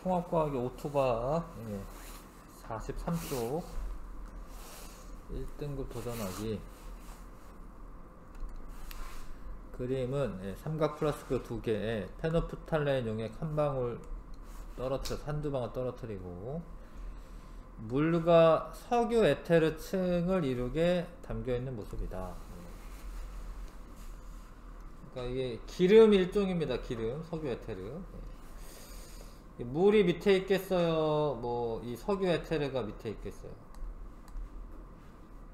통합과학의 오토바 43쪽 1등급 도전하기. 그림은 삼각 플라스크 2개에 페노프탈렌 용액 한 방울 한두 방울 떨어뜨리고 물과 석유 에테르층을 이루게 담겨있는 모습이다. 그러니까 이게 기름 일종입니다. 기름, 석유 에테르. 물이 밑에 있겠어요? 뭐 이 석유 에테르가 밑에 있겠어요?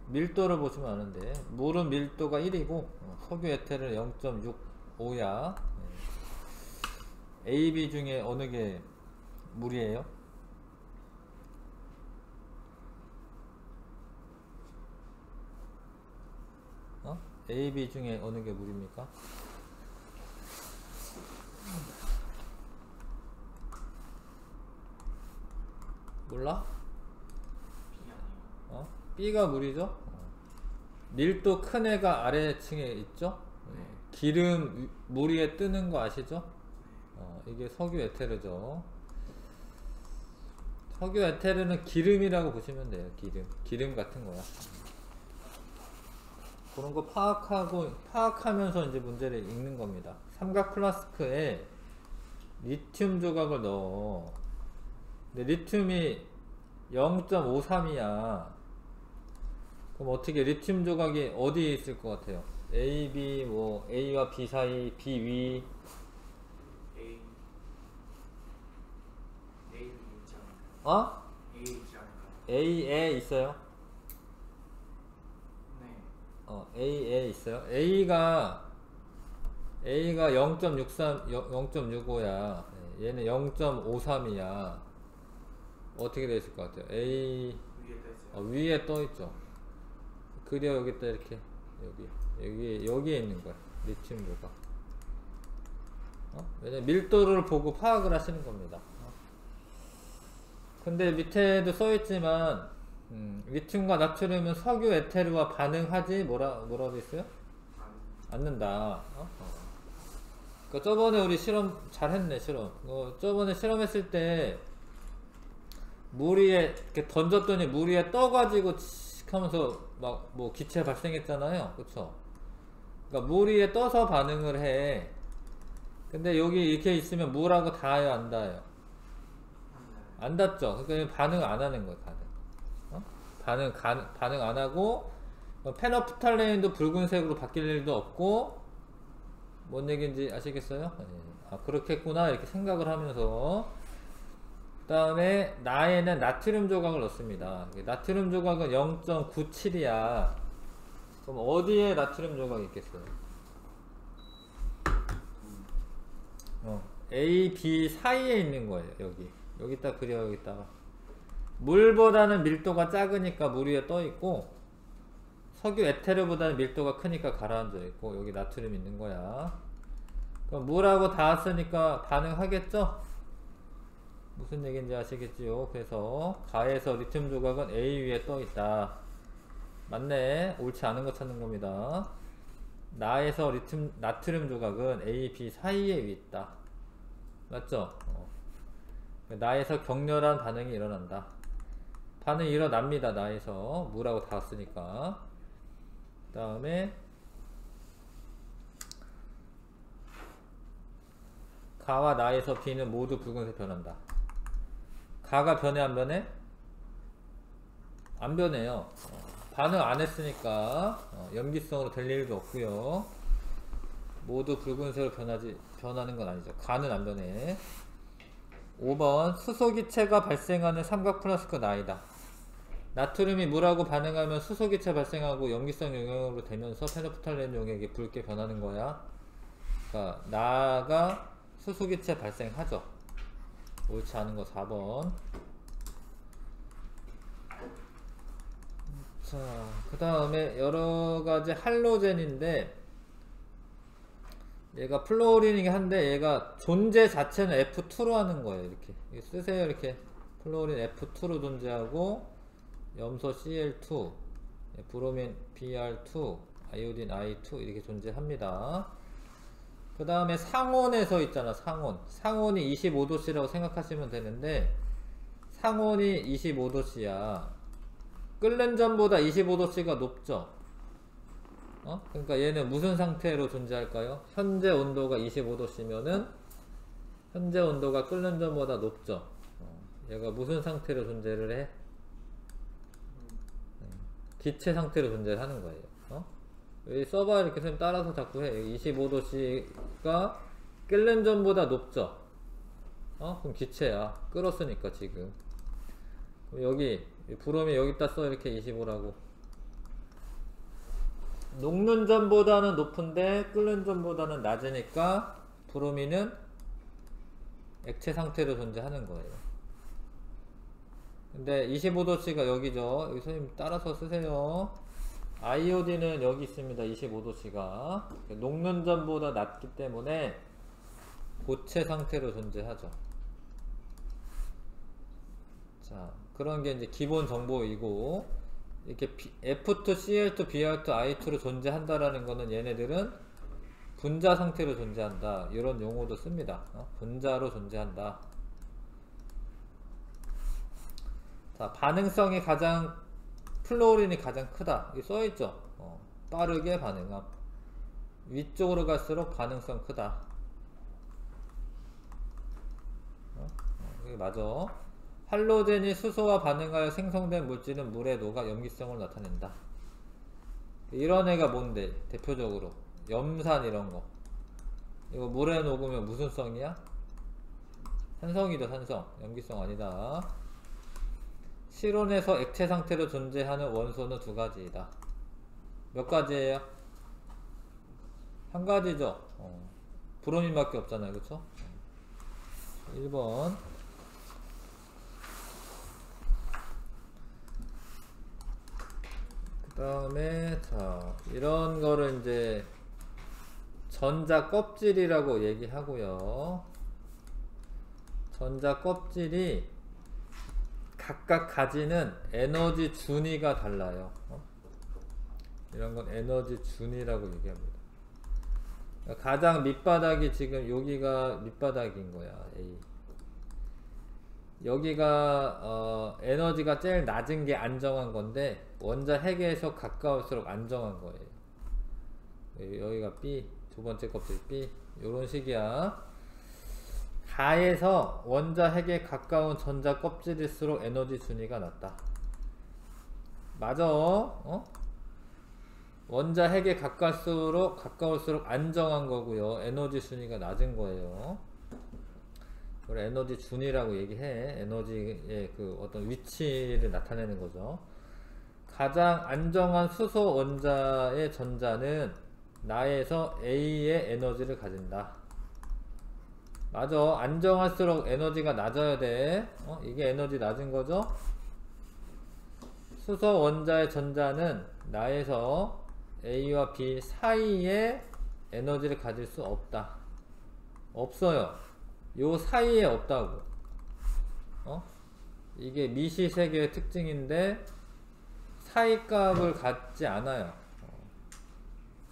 밀도를 보시면 아는데 물은 밀도가 1이고 석유 에테르는 0.65야. A, B 중에 어느 게 물이에요? A, B 중에 어느 게 물입니까? 몰라? B가 물이죠? 밀도 큰 애가 아래층에 있죠? 기름 물 위에 뜨는 거 아시죠? 이게 석유 에테르죠. 석유 에테르는 기름이라고 보시면 돼요. 기름 같은 거야. 그런 거 파악하면서 이제 문제를 읽는 겁니다. 삼각 플라스크에 리튬 조각을 넣어. 근데 리튬이 0.53이야. 그럼 어떻게 리튬 조각이 어디에 있을 것 같아요? A, B, 뭐 A와 B 사이, B 위. A에 있어요? A에 있어요? A가 0.63, 0.65야. 얘는 0.53이야. 어떻게 되어 있을 것 같아요? A 위에 떠 있죠. 그려 여기다 이렇게 여기에 있는 거야. 리튬 조각. 왜냐면 밀도를 보고 파악을 하시는 겁니다. 근데 밑에도 써 있지만 리튬과 나트륨은 석유 에테르와 반응하지 뭐라고 있어요? 않는다. 그러니까 저번에 우리 실험 잘했네. 실험. 저번에 실험했을 때 물 위에 이렇게 던졌더니 물 위에 떠가지고 칙 하면서 막 뭐 기체 발생했잖아요. 그쵸? 그러니까 물 위에 떠서 반응을 해. 근데 여기 이렇게 있으면 물하고 닿아요, 안 닿아요? 안 닿죠? 그러니까 반응 안 하는 거예요. 반응 안 하고 페노프탈렌도 붉은색으로 바뀔 일도 없고. 뭔 얘기인지 아시겠어요? 그렇겠구나 이렇게 생각을 하면서 그 다음에 나에는 나트륨 조각을 넣습니다. 나트륨 조각은 0.97이야. 그럼 어디에 나트륨 조각이 있겠어요? A, B 사이에 있는 거예요. 여기다 그려. 여기다가 물보다는 밀도가 작으니까 물 위에 떠 있고 석유 에테르보다는 밀도가 크니까 가라앉아 있고 여기 나트륨 있는 거야. 그럼 물하고 닿았으니까 반응하겠죠? 무슨 얘기인지 아시겠지요? 그래서 가에서 리튬 조각은 A 위에 떠 있다. 맞네. 옳지 않은 거 찾는 겁니다. 나에서 나트륨 조각은 A, B 사이에 위에 있다. 맞죠? 나에서 격렬한 반응이 일어난다. 반응이 일어납니다. 나에서 물하고 닿았으니까. 그 다음에 가와 나에서 B는 모두 붉은색 변한다. 가가 변해 안 변해? 안 변해요. 반응 안 했으니까 염기성으로 될 일도 없고요. 모두 붉은색으로 변하는 건 아니죠. 가는 안 변해. 5번 수소기체가 발생하는 삼각 플라스크 나이다. 나트륨이 물하고 반응하면 수소기체 발생하고 염기성 용액으로 되면서 페노프탈렌 용액이 붉게 변하는 거야. 그러니까 나가 수소기체 발생하죠. 옳지 않은 거 4번. 자, 그 다음에 여러가지 할로젠인데 얘가 플로린이긴 한데 얘가 존재 자체는 F2로 하는 거예요. 이렇게 쓰세요. 이렇게 플로린 F2로 존재하고 염소 Cl2, 브로민 Br2, 아이오딘 I2 이렇게 존재합니다. 그 다음에 상온에서 있잖아. 상온이 25도씨라고 생각하시면 되는데 상온이 25도씨야. 끓는 전보다 25도씨가 높죠. 그러니까 얘는 무슨 상태로 존재할까요? 현재 온도가 25도씨면은 현재 온도가 끓는 전보다 높죠. 얘가 무슨 상태로 존재를 해? 기체 상태로 존재하는 거예요. 여기 써봐. 이렇게 선생님 따라서 자꾸 해. 25도씨가 끓는 전보다 높죠. 그럼 기체야. 끓었으니까 지금. 그럼 여기 브롬이 여기다 써. 이렇게 25라고. 녹는 전보다는 높은데 끓는 전보다는 낮으니까 브로미는 액체 상태로 존재하는 거예요. 근데 25도씨가 여기죠. 여기 선생님 따라서 쓰세요. 아이오딘은 여기 있습니다. 25도씨가 녹는 전보다 낮기 때문에 고체 상태로 존재하죠. 자, 그런 게 이제 기본 정보이고, 이렇게 F2, Cl2, Br2, I2로 존재한다라는 거는 얘네들은 분자 상태로 존재한다. 이런 용어도 씁니다. 분자로 존재한다. 자, 반응성이 플로린이 가장 크다. 여기 써있죠. 빠르게 반응함. 위쪽으로 갈수록 반응성 크다. 이게 맞아. 할로젠이 수소와 반응하여 생성된 물질은 물에 녹아 염기성을 나타낸다. 이런 애가 뭔데? 대표적으로 염산 이런거. 이거 물에 녹으면 무슨 성이야? 산성이죠. 산성. 염기성 아니다. 실온에서 액체 상태로 존재하는 원소는 두 가지이다. 몇 가지예요? 한 가지죠. 브로민밖에 없잖아요. 그쵸? 1번. 그 다음에 자, 이런 거를 이제 전자 껍질이라고 얘기하고요. 전자 껍질이 각각 가지는 에너지 준위가 달라요. 이런 건 에너지 준위라고 얘기합니다. 가장 밑바닥이 지금 여기가 밑바닥인 거야. A. 여기가 에너지가 제일 낮은 게 안정한 건데 원자 핵에서 가까울수록 안정한 거예요. 여기가 B, 두 번째 껍질 B. 요런 식이야. 가에서 원자 핵에 가까운 전자 껍질일수록 에너지 준위가 낮다. 맞아. 원자 핵에 가까울수록 안정한 거고요. 에너지 준위가 낮은 거예요. 그걸 에너지 준위라고 얘기해. 에너지의 그 어떤 위치를 나타내는 거죠. 가장 안정한 수소 원자의 전자는 나에서 A의 에너지를 가진다. 맞아. 안정할수록 에너지가 낮아야 돼. 이게 에너지 낮은 거죠. 수소 원자의 전자는 나에서 A와 B 사이에 에너지를 가질 수 없다. 없어요. 요 사이에 없다고. 이게 미시세계의 특징인데 사이값을 갖지 않아요.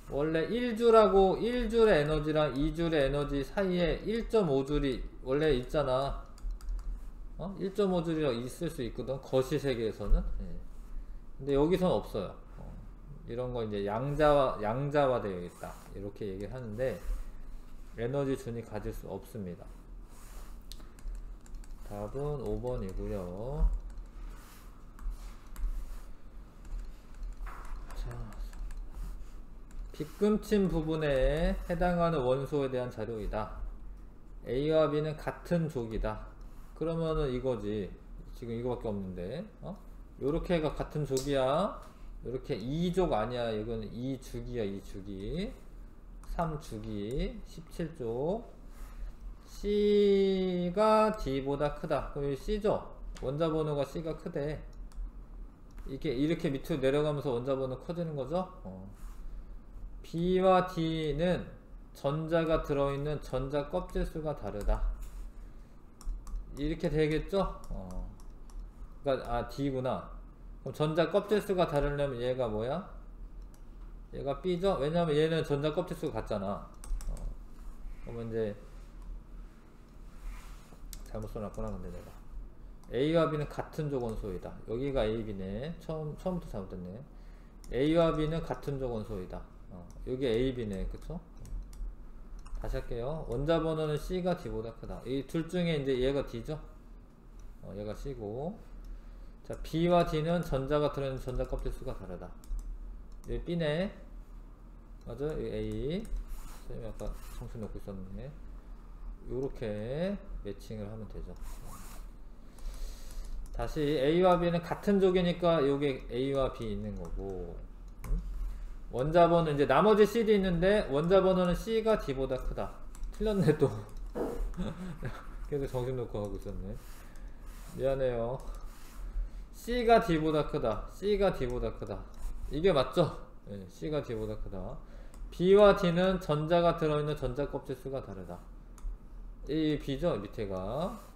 원래 1줄의 에너지랑 2줄의 에너지 사이에 1.5줄이 원래 있잖아. 1.5줄이 있을 수 있거든. 거시세계에서는. 근데 여기서는 없어요. 이런 거 이제 양자화 되어 있다. 이렇게 얘기를 하는데 에너지 준이 가질 수 없습니다. 답은 5번이고요. 자, 빗금침 부분에 해당하는 원소에 대한 자료이다. A와 B는 같은 족이다. 그러면은 이거지. 지금 이거밖에 없는데. 요렇게가 같은 족이야. 요렇게 2족 아니야. 이건 2주기야. 2주기. 3주기. 17족. C가 D보다 크다. 그럼 C죠? 원자 번호가 C가 크대. 이렇게 밑으로 내려가면서 원자 번호 커지는 거죠? B와 D는 전자가 들어있는 전자 껍질 수가 다르다. 이렇게 되겠죠? 그러니까 D구나. 그럼 전자 껍질 수가 다르려면 얘가 뭐야? 얘가 B죠? 왜냐면 얘는 전자 껍질 수가 같잖아. 그러면 이제 잘못 써놨구나. 근데 내가 A와 B는 같은 조 원소이다. 여기가 A, B네. 처음부터 잘못됐네. A와 B는 같은 조 원소이다. 여기 A, B네. 그쵸? 다시 할게요. 원자 번호는 C가 D보다 크다. 이 둘 중에 이제 얘가 D죠? 얘가 C고. 자, B와 D는 전자가 들어있는 전자 껍질 수가 다르다. 여기 B네. 맞아? 여기 A. 선생님이 아까 정신 놓고 있었네. 요렇게 매칭을 하면 되죠. 다시 A와 B는 같은 족이니까 요게 A와 B 있는 거고, 원자 번호 이제 나머지 C도 있는데 원자 번호는 C가 D보다 크다. 틀렸네 또. 계속 정신 놓고 하고 있었네. 미안해요. C가 D보다 크다. C가 D보다 크다. 이게 맞죠? 네, C가 D보다 크다. B와 D는 전자가 들어있는 전자 껍질 수가 다르다. 이 B죠? 밑에가.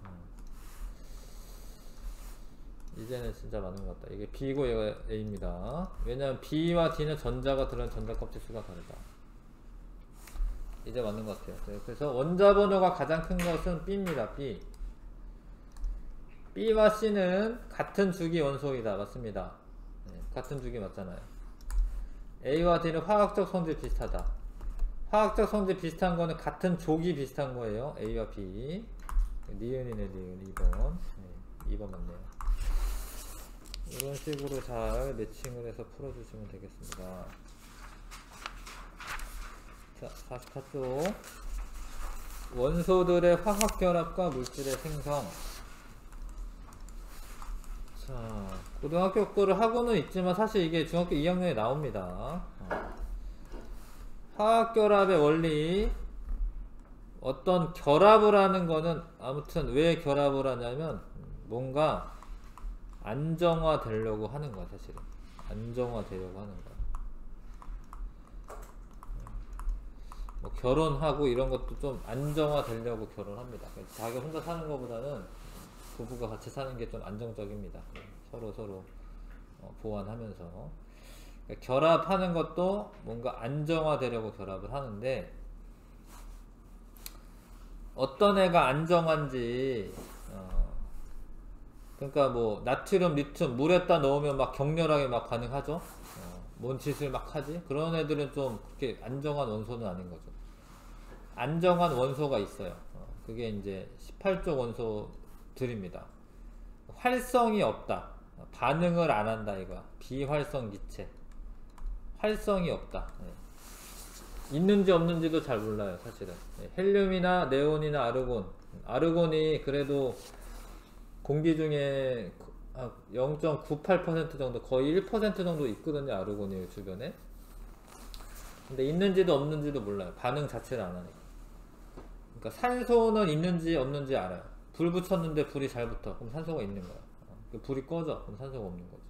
이제는 진짜 맞는 것 같다. 이게 B고 얘가 A입니다. 왜냐면 B와 D는 전자가 들어있는 전자 껍질 수가 다르다. 이제 맞는 것 같아요. 그래서 원자 번호가 가장 큰 것은 B입니다. B. B와 C는 같은 주기 원소이다. 맞습니다. 네, 같은 주기 맞잖아요. A와 D는 화학적 성질 비슷하다. 화학적 성질 비슷한 거는 같은 족이 비슷한 거예요. A와 B. 니은이네, 니은. 2번. 네, 2번 맞네요. 이런 식으로 잘 매칭을 해서 풀어주시면 되겠습니다. 자, 44쪽. 원소들의 화학결합과 물질의 생성. 자, 고등학교 거를 하고는 있지만 사실 이게 중학교 2학년에 나옵니다. 화학결합의 원리, 어떤 결합을 하는 거는 아무튼 왜 결합을 하냐면 뭔가 안정화 되려고 하는 거야. 사실은 안정화 되려고 하는 거야. 뭐 결혼하고 이런 것도 좀 안정화 되려고 결혼합니다. 자기 혼자 사는 것보다는 부부가 같이 사는 게 좀 안정적입니다. 서로 보완하면서. 그러니까 결합하는 것도 뭔가 안정화 되려고 결합을 하는데, 어떤 애가 안정한지, 그러니까 뭐 나트륨, 리튬 물에다 넣으면 막 격렬하게 막 반응하죠. 뭔 짓을 막 하지? 그런 애들은 좀 그렇게 안정한 원소는 아닌 거죠. 안정한 원소가 있어요. 그게 이제 18조 원소들입니다. 활성이 없다. 반응을 안 한다. 이거 비활성 기체. 활성이 없다. 있는지 없는지도 잘 몰라요. 사실은. 헬륨이나 네온이나 아르곤. 아르곤이 그래도 공기 중에 0.98% 정도, 거의 1% 정도 있거든요. 아르곤이 주변에. 근데 있는지도 없는지도 몰라요. 반응 자체를 안 하니까. 그러니까 산소는 있는지 없는지 알아요. 불 붙였는데 불이 잘 붙어. 그럼 산소가 있는 거야. 불이 꺼져. 그럼 산소가 없는 거죠.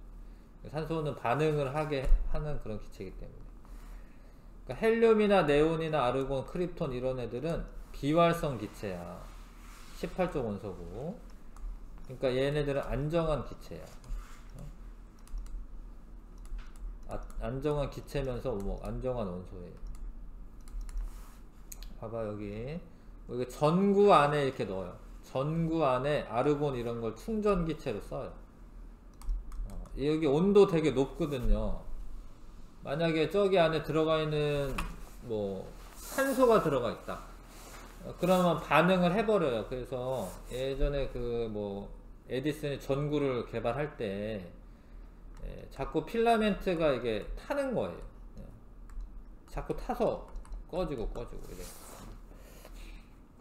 산소는 반응을 하게 하는 그런 기체이기 때문에. 그러니까 헬륨이나 네온이나 아르곤, 크립톤 이런 애들은 비활성 기체야. 18조 원소고. 그러니까 얘네들은 안정한 기체야. 안정한 기체면서 뭐 안정한 원소예요. 봐봐, 여기 전구 안에 이렇게 넣어요. 전구 안에 아르곤 이런 걸 충전 기체로 써요. 여기 온도 되게 높거든요. 만약에 저기 안에 들어가 있는 뭐 산소가 들어가 있다. 그러면 반응을 해버려요. 그래서 예전에 그 뭐 에디슨이 전구를 개발할 때 자꾸 필라멘트가 이게 타는 거예요. 자꾸 타서 꺼지고 이래.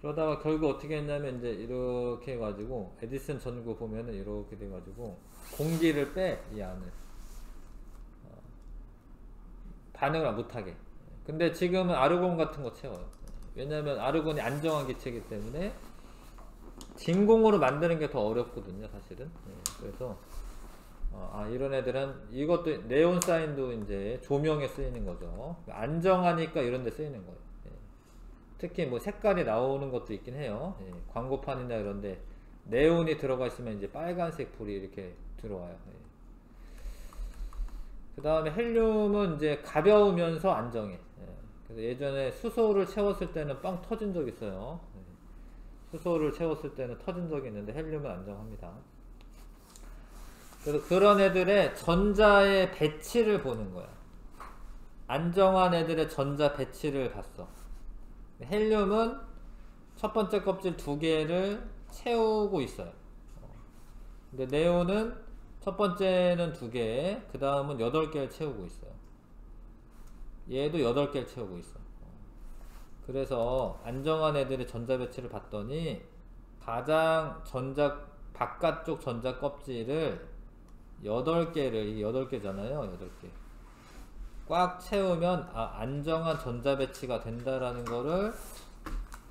그러다가 결국 어떻게 했냐면 이제 이렇게 해가지고 에디슨 전구 보면은 이렇게 돼가지고 공기를 빼, 이 안을. 반응을 못하게. 근데 지금은 아르곤 같은 거 채워요. 왜냐면 아르곤이 안정한 기체이기 때문에 진공으로 만드는 게 더 어렵거든요, 사실은. 그래서 이런 애들은 이것도 네온사인도 이제 조명에 쓰이는 거죠. 안정하니까 이런 데 쓰이는 거예요. 특히 뭐 색깔이 나오는 것도 있긴 해요. 광고판이나 이런데 네온이 들어가 있으면 이제 빨간색 불이 이렇게 들어와요. 그 다음에 헬륨은 이제 가벼우면서 안정해. 그래서 예전에 수소를 채웠을 때는 빵 터진 적 있어요. 수소를 채웠을 때는 터진 적이 있는데 헬륨은 안정합니다. 그래서 그런 애들의 전자의 배치를 보는 거야. 안정한 애들의 전자 배치를 봤어. 헬륨은 첫 번째 껍질 2개를 채우고 있어요. 근데 네온은 첫 번째는 2개, 그 다음은 8개를 채우고 있어요. 얘도 8개를 채우고 있어. 그래서 안정한 애들의 전자 배치를 봤더니 가장 바깥쪽 전자 껍질을 8개를, 이게 8개잖아요. 8개. 꽉 채우면 안정한 전자 배치가 된다라는 거를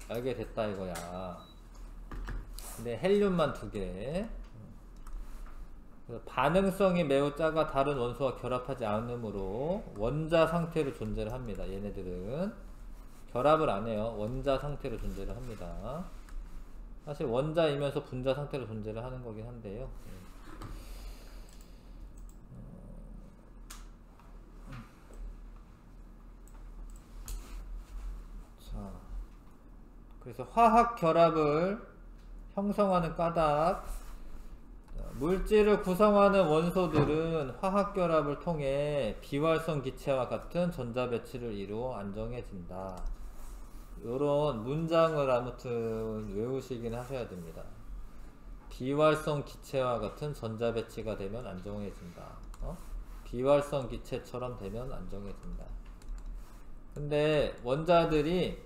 알게 됐다 이거야. 근데 헬륨만 2개. 그래서 반응성이 매우 작아 다른 원소와 결합하지 않으므로 원자 상태로 존재를 합니다. 얘네들은 결합을 안 해요. 원자 상태로 존재를 합니다. 사실 원자이면서 분자 상태로 존재를 하는 거긴 한데요. 자, 그래서 화학 결합을 형성하는 까닭. 물질을 구성하는 원소들은 화학 결합을 통해 비활성 기체와 같은 전자 배치를 이루어 안정해진다. 요런 문장을 아무튼 외우시긴 하셔야 됩니다. 비활성 기체와 같은 전자 배치가 되면 안정해진다. 비활성 기체처럼 되면 안정해진다. 근데 원자들이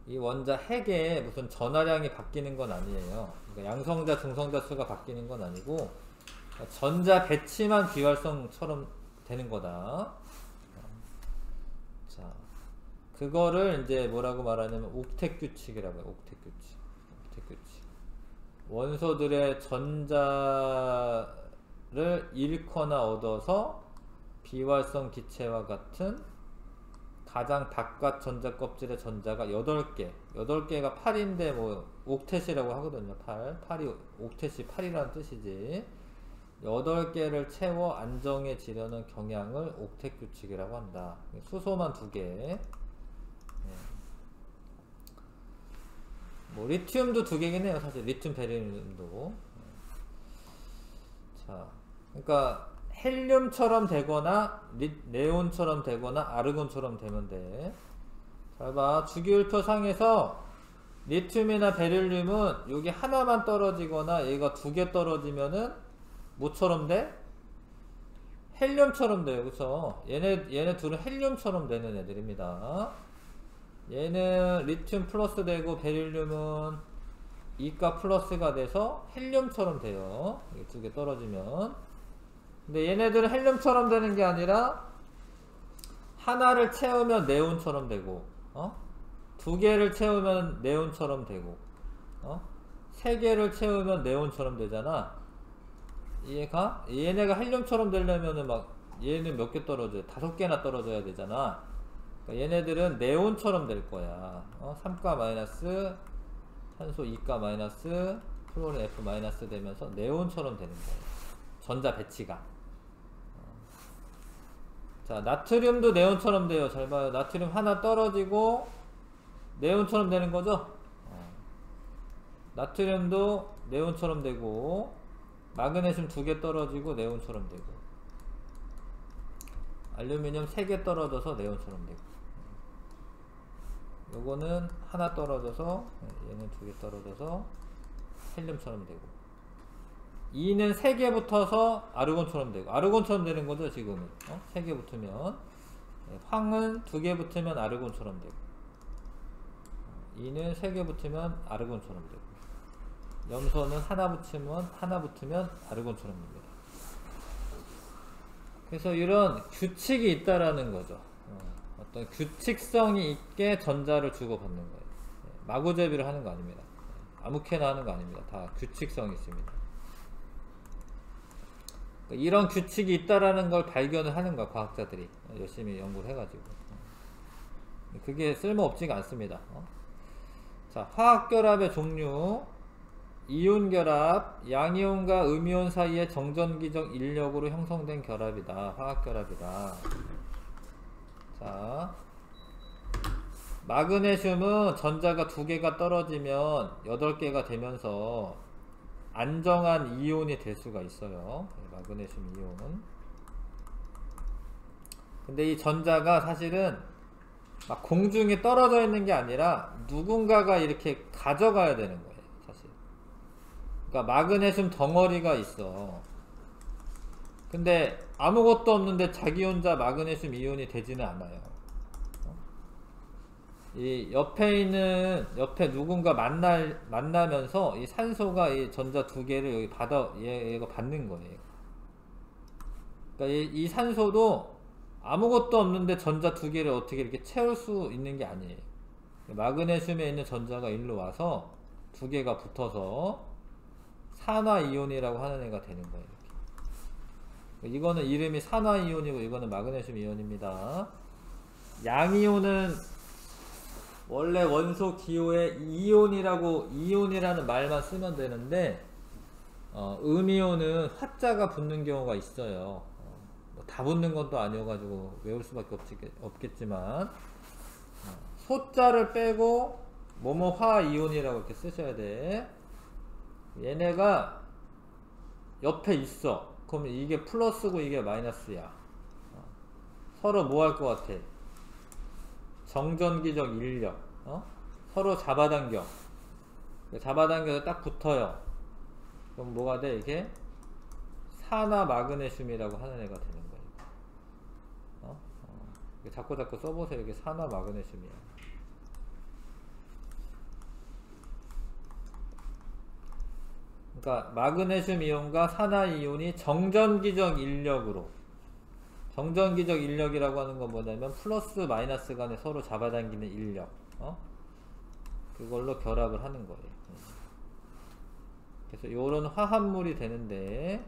이 원자 핵에 무슨 전하량이 바뀌는 건 아니에요. 그러니까 양성자, 중성자 수가 바뀌는 건 아니고 전자 배치만 비활성처럼 되는 거다. 자, 그거를 이제 뭐라고 말하냐면 옥텟 규칙이라고 해요. 옥텟 규칙. 옥텟 규칙. 원소들의 전자를 잃거나 얻어서 비활성 기체와 같은 가장 바깥 전자 껍질의 전자가 8개. 8개가 8인데 뭐 옥텟이라고 하거든요. 8이 옥텟이 8이라는 뜻이지. 8개를 채워 안정해지려는 경향을 옥텟 규칙이라고 한다. 수소만 2개. 뭐 리튬도 2개긴 해요. 사실 리튬 베릴륨도. 자, 그러니까 헬륨처럼 되거나 네온처럼 되거나 아르곤처럼 되면 돼. 잘 봐. 주기율표 상에서 리튬이나 베릴륨은 여기 하나만 떨어지거나 얘가 2개 떨어지면은 뭐처럼 돼? 헬륨처럼 돼요. 그쵸? 얘네 둘은 헬륨처럼 되는 애들입니다. 얘는 리튬 플러스 되고 베릴륨은 이가 플러스가 돼서 헬륨처럼 돼요. 이게 2개 떨어지면. 근데 얘네들은 헬륨처럼 되는 게 아니라 하나를 채우면 네온처럼 되고 2개를 채우면 네온처럼 되고 3개를 채우면 네온처럼 되잖아. 이해가? 얘네가 헬륨처럼 되려면은 막 얘는 몇 개 떨어져요? 5개나 떨어져야 되잖아. 그러니까 얘네들은 네온처럼 될 거야. 3가 마이너스 산소 2가 마이너스 플로린 F 마이너스 되면서 네온처럼 되는 거예요. 전자 배치가. 자, 나트륨도 네온처럼 돼요. 잘 봐요. 나트륨 하나 떨어지고 네온처럼 되는 거죠. 나트륨도 네온처럼 되고 마그네슘 2개 떨어지고 네온처럼 되고 알루미늄 3개 떨어져서 네온처럼 되고 요거는 하나 떨어져서 얘는 2개 떨어져서 헬륨처럼 되고 E는 3개 붙어서 아르곤처럼 되고 아르곤처럼 되는 거죠 지금은 3개 붙으면 황은 2개 붙으면 아르곤처럼 되고 E는 3개 붙으면 아르곤처럼 되고 염소는 하나 붙으면 아르곤처럼 됩니다. 그래서 이런 규칙이 있다라는 거죠. 어떤 규칙성이 있게 전자를 주고받는 거예요. 마구제비를 하는 거 아닙니다. 아무렇게나 하는 거 아닙니다. 다 규칙성이 있습니다. 이런 규칙이 있다라는 걸 발견을 하는 거야, 과학자들이. 열심히 연구를 해가지고. 그게 쓸모없지가 않습니다. 자, 화학결합의 종류. 이온 결합, 양이온과 음이온 사이의 정전기적 인력으로 형성된 결합이다. 화학결합이다. 자, 마그네슘은 전자가 2개가 떨어지면 8개가 되면서 안정한 이온이 될 수가 있어요. 마그네슘 이온은. 근데 이 전자가 사실은 막 공중에 떨어져 있는 게 아니라 누군가가 이렇게 가져가야 되는 거예요, 사실. 그러니까 마그네슘 덩어리가 있어. 근데 아무것도 없는데 자기 혼자 마그네슘 이온이 되지는 않아요. 이 옆에 누군가 만나면서 이 산소가 이 전자 2개를 여기 얘가 받는 거예요. 그러니까 이 산소도 아무것도 없는데 전자 2개를 어떻게 이렇게 채울 수 있는 게 아니에요. 마그네슘에 있는 전자가 일로 와서 2개가 붙어서 산화이온이라고 하는 애가 되는 거예요. 이렇게. 이거는 이름이 산화이온이고 이거는 마그네슘 이온입니다. 양이온은 원래 원소 기호에 이온이라는 말만 쓰면 되는데 음이온은 화자가 붙는 경우가 있어요. 다 붙는 건 또 아니어가지고 외울 수밖에 없겠지만 소자를 빼고 뭐뭐화 이온이라고 이렇게 쓰셔야 돼. 얘네가 옆에 있어. 그럼 이게 플러스고 이게 마이너스야. 서로 뭐 할 것 같아? 정전기적 인력. 서로 잡아당겨. 잡아당겨서 딱 붙어요. 그럼 뭐가 돼? 이게 산화 마그네슘이라고 하는 애가 되는 거예요. 자꾸 써보세요. 이게 산화 마그네슘이야. 그러니까 마그네슘 이온과 산화 이온이 정전기적 인력으로, 정전기적 인력이라고 하는 건 뭐냐면 플러스 마이너스 간에 서로 잡아당기는 인력, 그걸로 결합을 하는 거예요. 그래서 요런 화합물이 되는데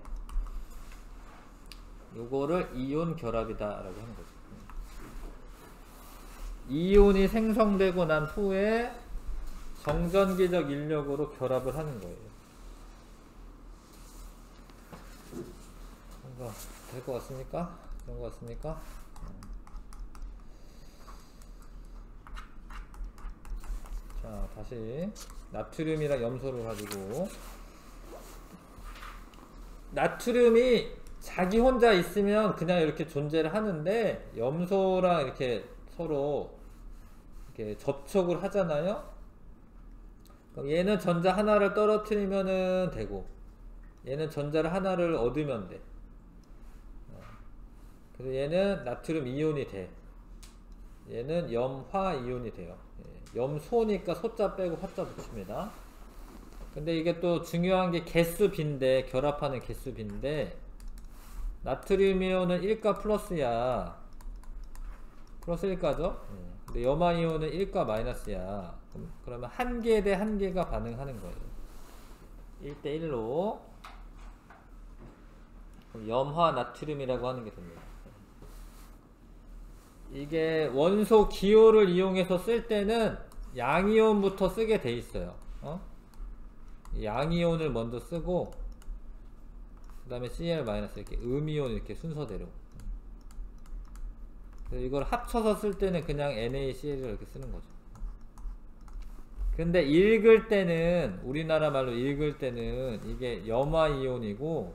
요거를 이온 결합이다 라고 하는 거죠. 이온이 생성되고 난 후에 정전기적 인력으로 결합을 하는 거예요. 뭔가 될 것 같습니까? 그런 것 같습니까? 자, 다시 나트륨이랑 염소를 가지고, 나트륨이 자기 혼자 있으면 그냥 이렇게 존재를 하는데 염소랑 이렇게 서로 이렇게 접촉을 하잖아요. 그럼 얘는 전자 하나를 떨어뜨리면은 되고 얘는 전자를 하나를 얻으면 돼. 그래서 얘는 나트륨 이온이 돼. 얘는 염화 이온이 돼요. 염소니까 소자 빼고 화자 붙입니다. 근데 이게 또 중요한 게 개수 빈데, 결합하는 개수 빈데, 나트륨 이온은 1가 플러스야. 플러스 1가죠? 근데 염화 이온은 1가 마이너스야. 그러면 1개 대 1개가 반응하는 거예요. 1대1로 염화 나트륨이라고 하는 게 됩니다. 이게 원소 기호를 이용해서 쓸 때는 양이온부터 쓰게 돼 있어요. 양이온을 먼저 쓰고 그 다음에 Cl- 이렇게 음이온 이렇게 순서대로. 그래서 이걸 합쳐서 쓸 때는 그냥 NaCl을 이렇게 쓰는 거죠. 근데 읽을 때는, 우리나라 말로 읽을 때는 이게 염화 이온이고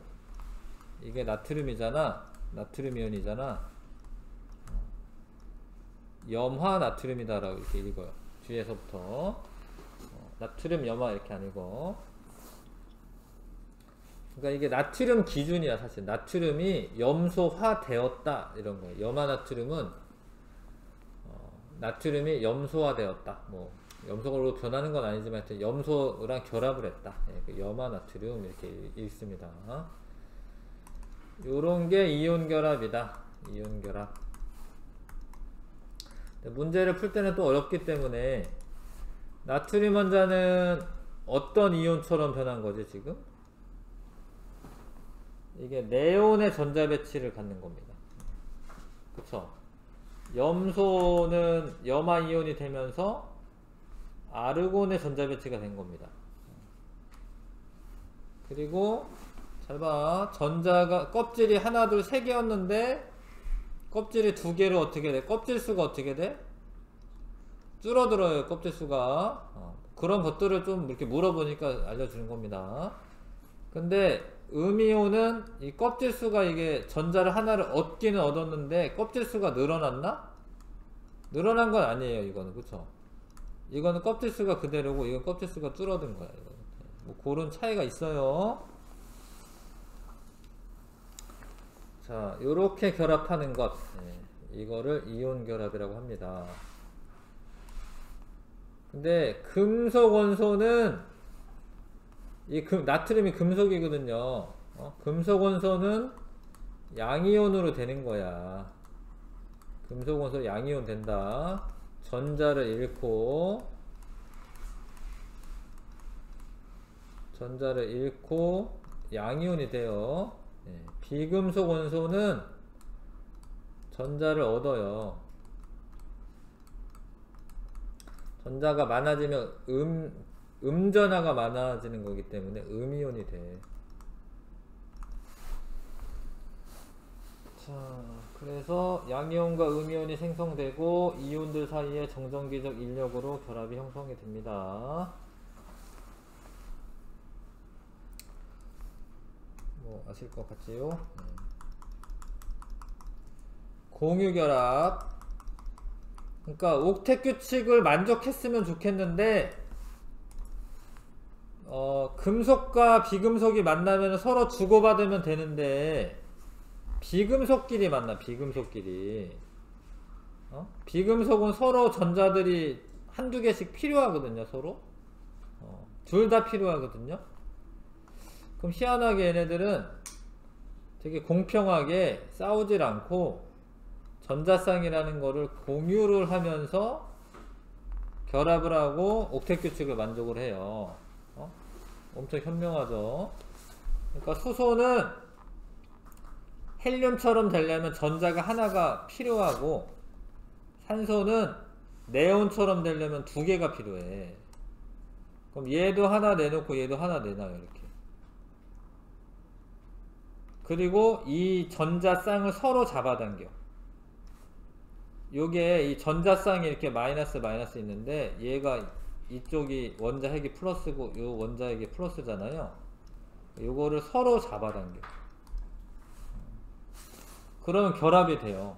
이게 나트륨이잖아. 나트륨 이온이잖아. 염화 나트륨이다라고 이렇게 읽어요. 뒤에서부터 나트륨 염화 이렇게 아니고. 그러니까 이게 나트륨 기준이야. 사실 나트륨이 염소화 되었다 이런 거예요. 염화 나트륨은 나트륨이 염소화 되었다. 뭐 염소로 변하는 건 아니지만 하여튼 염소랑 결합을 했다. 염화 나트륨 이렇게 읽습니다. 요런 게 이온 결합이다. 이온 결합. 문제를 풀 때는 또 어렵기 때문에, 나트륨 원자는 어떤 이온처럼 변한 거지 지금? 이게 네온의 전자 배치를 갖는 겁니다. 그쵸? 염소는 염화 이온이 되면서 아르곤의 전자 배치가 된 겁니다. 그리고 잘 봐. 전자가 껍질이 하나 둘 세 개였는데 껍질이 2개로 어떻게 돼? 껍질 수가 어떻게 돼? 줄어들어요, 껍질 수가. 그런 것들을 좀 이렇게 물어보니까 알려주는 겁니다. 근데 음이온은 이 껍질 수가 이게 전자를 하나를 얻기는 얻었는데 껍질 수가 늘어났나? 늘어난 건 아니에요, 이거는. 그쵸? 이거는 껍질 수가 그대로고 이건 껍질 수가 줄어든 거야, 이거는. 뭐 그런 차이가 있어요. 자, 요렇게 결합하는 것, 이거를 이온 결합이라고 합니다. 근데 금속 원소는 나트륨이 금속이거든요. 금속 원소는 양이온으로 되는 거야. 금속 원소 양이온 된다. 전자를 잃고 양이온이 돼요. 비금속 원소는 전자를 얻어요. 전자가 많아지면 음전하가 많아지는 거기 때문에 음이온이 돼. 자, 그래서 양이온과 음이온이 생성되고 이온들 사이에 정전기적 인력으로 결합이 형성이 됩니다. 뭐 아실 것 같지요? 공유결합. 그러니까 옥텟 규칙을 만족했으면 좋겠는데 금속과 비금속이 만나면 서로 주고받으면 되는데 비금속끼리 만나. 비금속끼리 비금속은 서로 전자들이 한두 개씩 필요하거든요. 서로 둘 다 필요하거든요. 그럼 희한하게 얘네들은 되게 공평하게 싸우질 않고 전자쌍이라는 거를 공유를 하면서 결합을 하고 옥텟 규칙을 만족을 해요. 엄청 현명하죠. 그러니까 수소는 헬륨처럼 되려면 전자가 하나가 필요하고 산소는 네온처럼 되려면 두 개가 필요해. 그럼 얘도 하나 내놓고 얘도 하나 내놔요. 이렇게. 그리고 이 전자쌍을 서로 잡아당겨. 요게 이 전자쌍이 이렇게 마이너스 있는데 얘가 이쪽이 원자핵이 플러스고 요 원자핵이 플러스잖아요. 요거를 서로 잡아당겨. 그러면 결합이 돼요.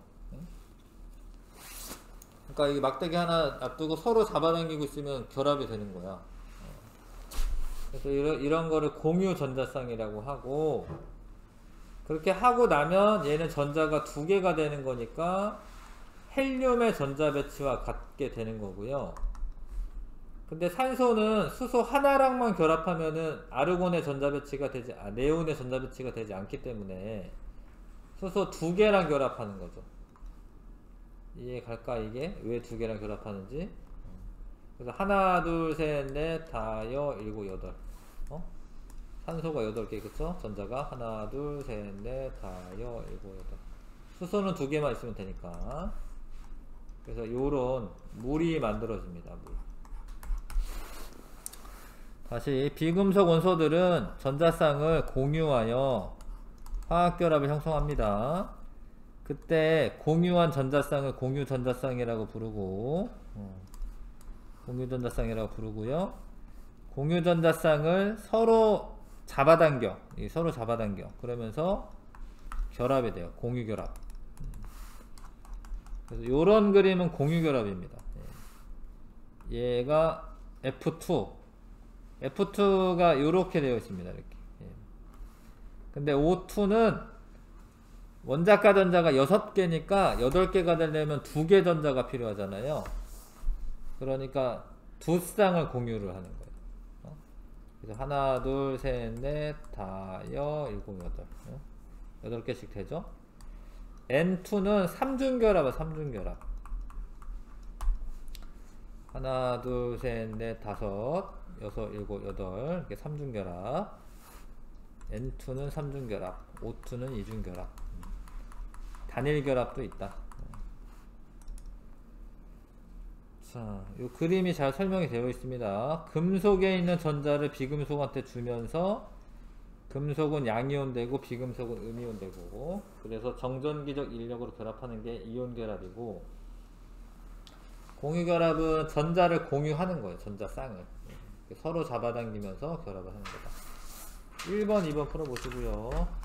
그러니까 이 막대기 하나 놔두고 서로 잡아당기고 있으면 결합이 되는 거야. 그래서 이런 거를 공유 전자쌍이라고 하고, 그렇게 하고 나면 얘는 전자가 두 개가 되는 거니까 헬륨의 전자 배치와 같게 되는 거고요. 근데 산소는 수소 하나랑만 결합하면은 아르곤의 전자 배치가 되지, 네온의 전자 배치가 되지 않기 때문에 수소 두 개랑 결합하는 거죠. 이해 갈까, 이게? 왜 두 개랑 결합하는지? 그래서 하나, 둘, 셋, 넷, 다여, 일곱, 여덟. 산소가 8개, 그쵸? 전자가 하나, 둘, 셋, 넷, 다여, 일곱, 여덟. 수소는 두 개만 있으면 되니까. 그래서 요런 물이 만들어집니다. 물. 다시 비금속 원소들은 전자쌍을 공유하여 화학결합을 형성합니다. 그때 공유한 전자쌍을 공유전자쌍이라고 부르고, 공유전자쌍이라고 부르고요. 공유전자쌍을 서로 잡아당겨. 그러면서 결합이 돼요. 공유결합. 그래서 요런 그림은 공유결합입니다. 얘가 F2가 요렇게 되어 있습니다. 이렇게. 근데 O2는 원자가 전자가 6개니까 8개가 되려면 2개 전자가 필요하잖아요. 그러니까 두 쌍을 공유를 하는 거예요. 그래서 하나, 둘, 셋, 넷, 다여, 일곱, 여덟. 8개씩 되죠? N2는 3중결합이야. 3중결합. 하나, 둘, 셋, 넷, 다섯, 여섯, 일곱, 여덟. 이렇게 3중결합. N2는 3중결합. O2는 2중결합. 단일결합도 있다. 자, 요 그림이 잘 설명이 되어 있습니다. 금속에 있는 전자를 비금속한테 주면서 금속은 양이온 되고 비금속은 음이온 되고, 그래서 정전기적 인력으로 결합하는 게 이온 결합이고, 공유결합은 전자를 공유하는 거예요. 전자쌍을. 서로 잡아당기면서 결합을 하는 거다. 1번, 2번 풀어보시고요.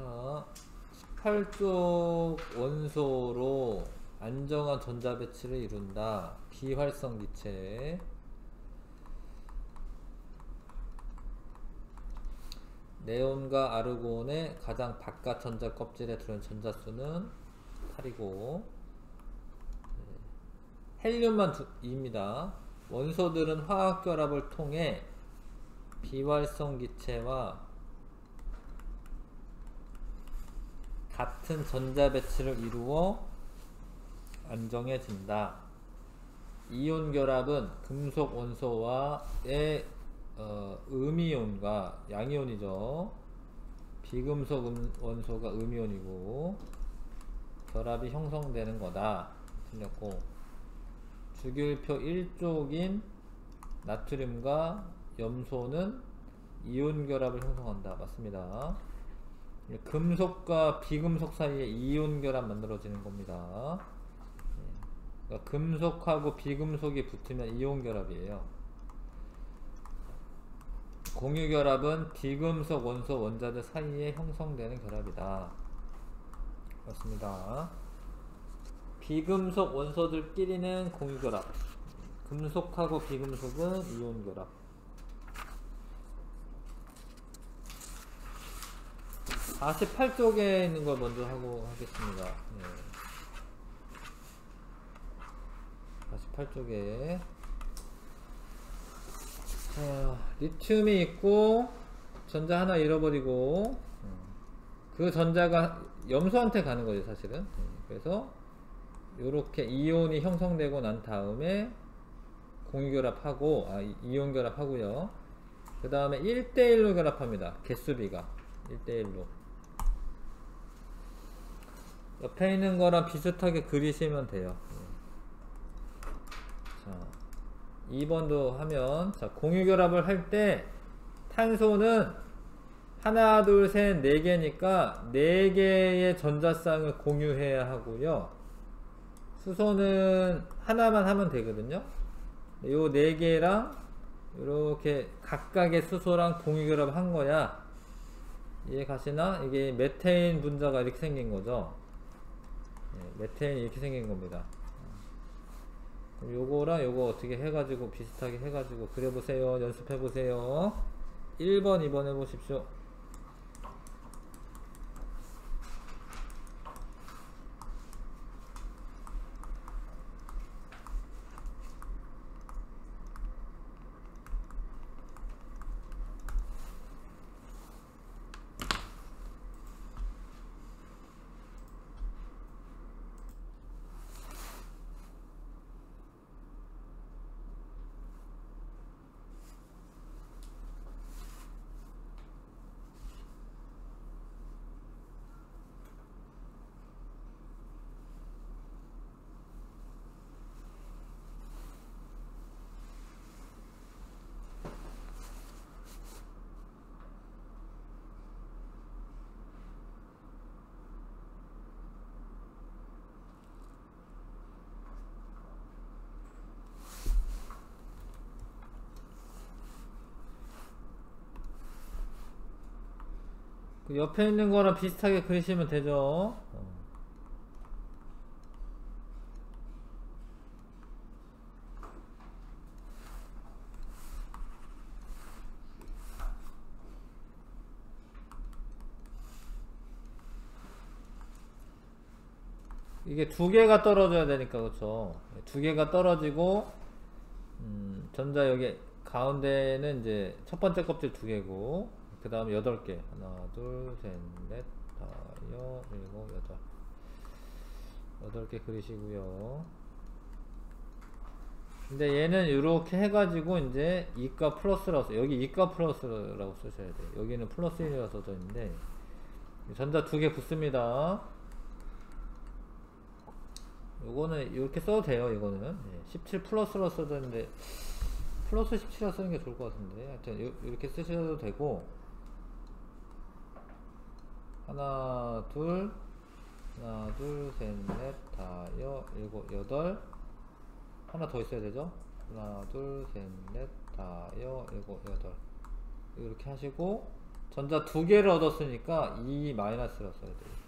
자, 18쪽 원소로 안정한 전자 배치를 이룬다. 비활성 기체. 네온과 아르곤의 가장 바깥 전자 껍질에 들어있는 전자수는 8이고, 헬륨만 2입니다. 원소들은 화학 결합을 통해 비활성 기체와 같은 전자 배치를 이루어 안정해진다. 이온 결합은 금속 원소와의 음이온과 양이온이죠. 비금속 원소가 음이온이고 결합이 형성되는 거다. 틀렸고, 주기율표 1쪽인 나트륨과 염소는 이온 결합을 형성한다. 맞습니다. 금속과 비금속 사이에 이온 결합 만들어지는 겁니다. 그러니까 금속하고 비금속이 붙으면 이온 결합이에요. 공유 결합은 비금속 원소 원자들 사이에 형성되는 결합이다. 그렇습니다. 비금속 원소들끼리는 공유 결합, 금속하고 비금속은 이온 결합. 48쪽에 있는 걸 먼저 하고 하겠습니다. 네. 48쪽에 리튬이 있고 전자 하나 잃어버리고 그 전자가 염소한테 가는 거죠, 사실은. 그래서 요렇게 이온이 형성되고 난 다음에 공유결합하고 이온 결합하고요. 그 다음에 1대1로 결합합니다. 개수비가 1대1로. 옆에 있는 거랑 비슷하게 그리시면 돼요. 자, 2번도 하면, 자, 공유결합을 할 때 탄소는 하나, 둘, 셋, 4개니까 4개의 전자쌍을 공유해야 하고요. 수소는 하나만 하면 되거든요. 요 4개랑 이렇게 각각의 수소랑 공유결합 한 거야. 이해 가시나? 이게 메테인 분자가 이렇게 생긴 거죠. 메테인이 이렇게 생긴 겁니다. 그럼 요거랑 요거 어떻게 해가지고 비슷하게 해가지고 그려보세요. 연습해보세요. 1번, 2번 해보십시오. 그 옆에 있는 거랑 비슷하게 그리시면 되죠. 이게 두 개가 떨어져야 되니까 그렇죠. 두 개가 떨어지고 전자 여기 가운데는 이제 첫 번째 껍질 두 개고 그 다음에 8개 하나 둘셋넷 다섯 일곱 여덟 개 그리시고요. 근데 얘는 이렇게 해가지고 이제 이가 플러스라고 여기 이가 플러스라고 쓰셔야 돼요. 여기는 플러스 1이라고 써져 있는데 전자 두 개 붙습니다. 요거는 이렇게 써도 돼요. 이거는 17 플러스로 써져 있는데 플러스 17로 쓰는 게 좋을 것 같은데 하여튼 이렇게 쓰셔도 되고 하나 둘 셋 넷 다섯 일곱 여덟 하나 더 있어야 되죠. 하나 둘 셋 넷 다섯 일곱 여덟 이렇게 하시고 전자 두 개를 얻었으니까 2 마이너스로 써야 돼요.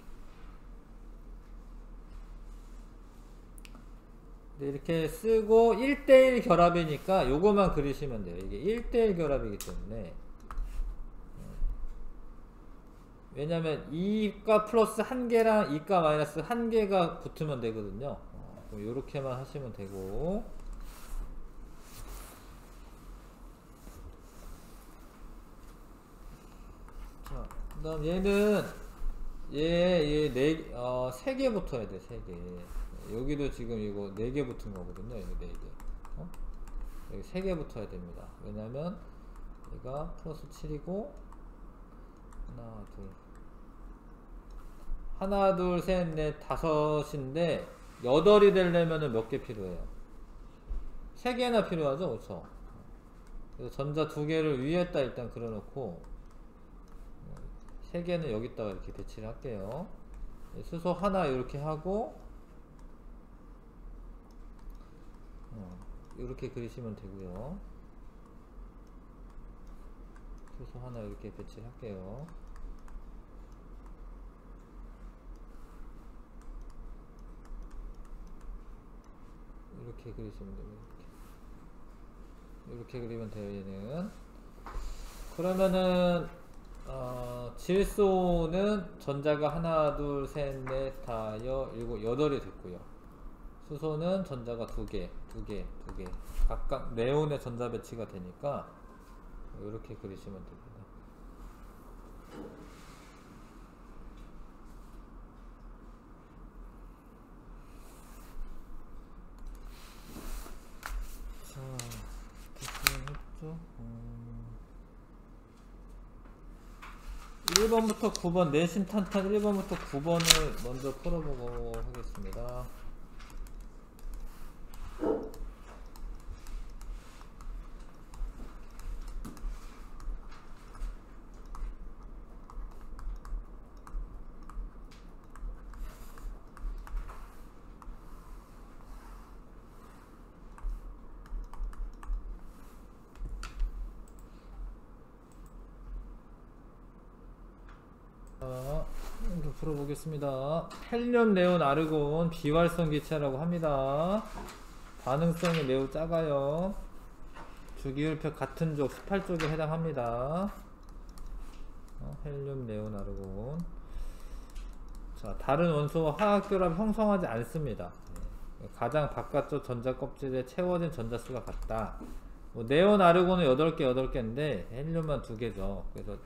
이렇게 쓰고 1대1 결합이니까 요거만 그리시면 돼요. 이게 1대1 결합이기 때문에 왜냐면 2가 플러스 1개랑 2가 마이너스 1개가 붙으면 되거든요. 그럼 요렇게만 하시면 되고 자, 그 다음 얘는 얘 3개 붙어야 돼. 3개 여기도 지금 이거 4개 붙은 거거든요. 여기 4개. 여기 3개 붙어야 됩니다. 왜냐면 얘가 플러스 7이고 하나 둘 셋 넷 다섯인데 8이 되려면 몇 개 필요해요? 3개나 필요하죠. 그렇죠? 그래서 전자 2개를 위에다 일단 그려놓고 3개는 여기다가 이렇게 배치를 할게요. 수소 하나 이렇게 하고 이렇게 그리시면 되고요. 수소 하나 이렇게 배치를 할게요. 이렇게 그리시면 돼요. 이렇게 그리면 돼요. 얘는 그러면은 질소는 전자가 하나 둘 셋 넷 다섯 일곱 여덟이 됐고요. 수소는 전자가 두 개 각각 네온의 전자 배치가 되니까 이렇게 그리시면 됩니다. 자, 이렇게 했죠. 1번부터 9번 내신 탄탄 1번부터 9번을 먼저 풀어보고 하겠습니다. 풀어보겠습니다. 헬륨, 네온, 아르곤 비활성 기체라고 합니다. 반응성이 매우 작아요. 주기율표 같은 족 18쪽에 해당합니다. 헬륨, 네온, 아르곤. 자, 다른 원소와 화학결합 형성하지 않습니다. 가장 바깥쪽 전자 껍질에 채워진 전자수가 같다. 네온, 아르곤은 8개인데 헬륨만 2개죠. 그래서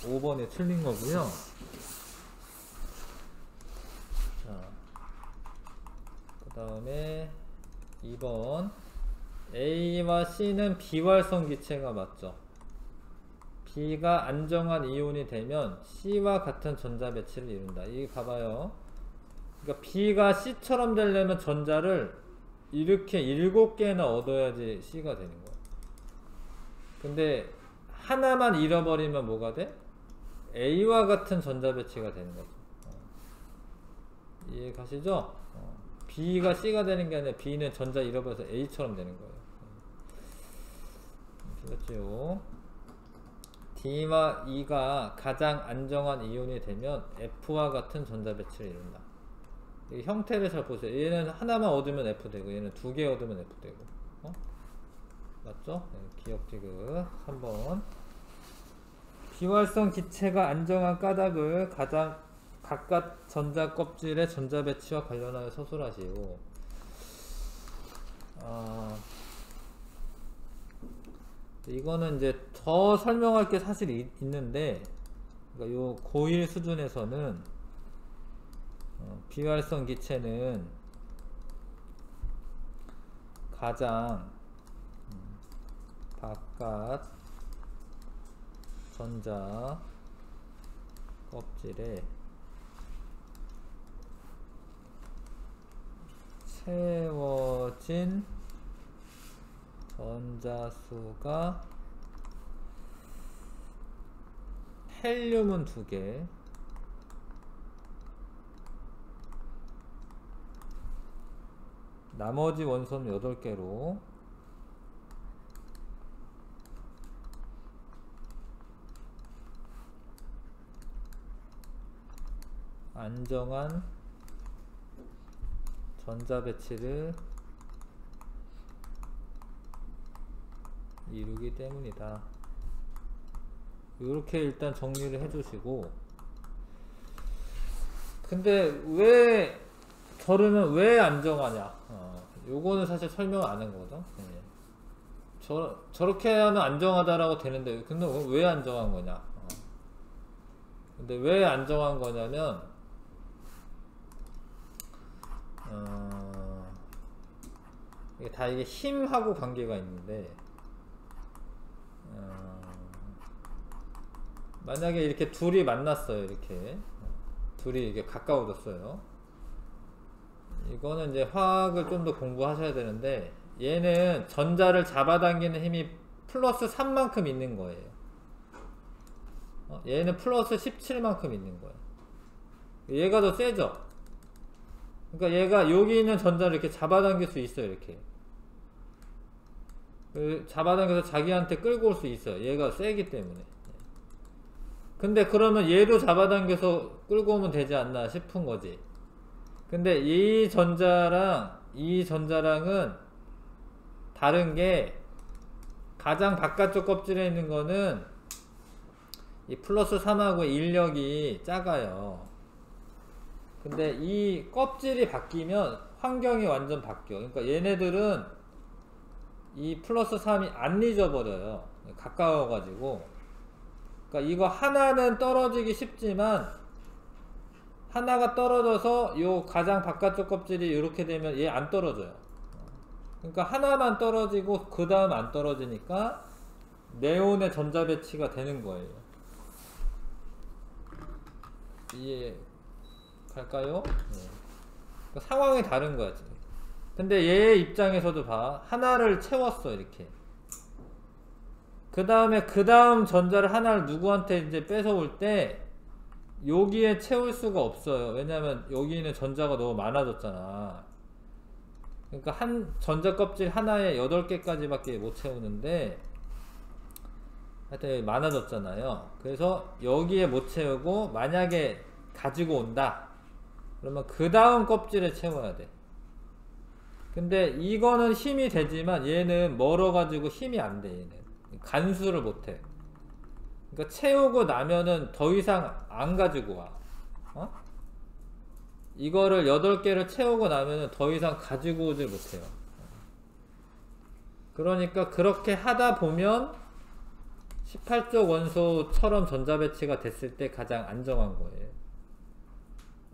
5번이 틀린 거고요. 그 다음에 2번 A와 C는 비활성 기체가 맞죠. B가 안정한 이온이 되면 C와 같은 전자 배치를 이룬다. 이거 봐봐요. 그러니까 B가 C처럼 되려면 전자를 이렇게 7개나 얻어야지 C가 되는 거예요. 근데 하나만 잃어버리면 뭐가 돼? A와 같은 전자 배치가 되는 거죠. 이해 가시죠? B가 C가 되는 게 아니라 B는 전자 잃어버려서 A처럼 되는 거예요. 틀렸죠? D와 E가 가장 안정한 이온이 되면 F와 같은 전자 배치를 이룬다. 이 형태를 잘 보세요. 얘는 하나만 얻으면 F 되고 얘는 두 개 얻으면 F 되고. 맞죠? 네, 기억지그 3번. 비활성 기체가 안정한 까닭을 가장 각각 전자 껍질의 전자 배치와 관련하여 서술하시오. 이거는 이제 더 설명할 게 사실 있는데, 그러니까 요 고1 수준에서는 비활성 기체는 가장 바깥 전자 껍질에 채워진 전자수가 헬륨은 2개, 나머지 원소는 8개로 안정한 전자 배치를 이루기 때문이다. 이렇게 일단 정리를 해주시고, 근데 왜 저러면 왜 안정하냐? 요거는 사실 설명 안 한 거거든. 저렇게 하면 안정하다라고 되는데, 근데 왜 안정한 거냐? 근데 왜 안정한 거냐면, 이게 다 이게 힘하고 관계가 있는데, 만약에 이렇게 둘이 만났어요. 이렇게 둘이 이게 가까워졌어요. 이거는 이제 화학을 좀 더 공부하셔야 되는데, 얘는 전자를 잡아당기는 힘이 플러스 3만큼 있는 거예요. 얘는 플러스 17만큼 있는 거예요. 얘가 더 세죠? 그러니까 얘가 여기 있는 전자를 이렇게 잡아당길 수 있어요. 이렇게 잡아당겨서 자기한테 끌고 올 수 있어요. 얘가 세기 때문에. 근데 그러면 얘도 잡아당겨서 끌고 오면 되지 않나 싶은 거지. 근데 이 전자랑 이 전자랑은 다른 게, 가장 바깥쪽 껍질에 있는 거는 이 플러스 3하고 인력이 작아요. 근데 이 껍질이 바뀌면 환경이 완전 바뀌어. 그러니까 얘네들은 이 플러스 3이 안 잊어버려요. 가까워가지고. 그러니까 이거 하나는 떨어지기 쉽지만, 하나가 떨어져서 요 가장 바깥쪽 껍질이 이렇게 되면 얘 안 떨어져요. 그러니까 하나만 떨어지고 그 다음 안 떨어지니까 네온의 전자 배치가 되는 거예요. 이해 갈까요? 그러니까 상황이 다른 거야 지금. 근데 얘 입장에서도 봐, 하나를 채웠어 이렇게. 그 다음에 그 다음 전자를 하나를 누구한테 이제 뺏어올 때 여기에 채울 수가 없어요. 왜냐면 여기는 전자가 너무 많아졌잖아. 그러니까 한 전자 껍질 하나에 8개까지 밖에 못 채우는데, 하여튼 많아졌잖아요. 그래서 여기에 못 채우고 만약에 가지고 온다 그러면 그 다음 껍질에 채워야 돼. 근데 이거는 힘이 되지만 얘는 멀어가지고 힘이 안 돼. 얘는 간수를 못해. 그러니까 채우고 나면은 더 이상 안 가지고 와. 이거를 8개를 채우고 나면은 더 이상 가지고 오질 못해요. 그러니까 그렇게 하다 보면 18쪽 원소처럼 전자 배치가 됐을 때 가장 안정한 거예요.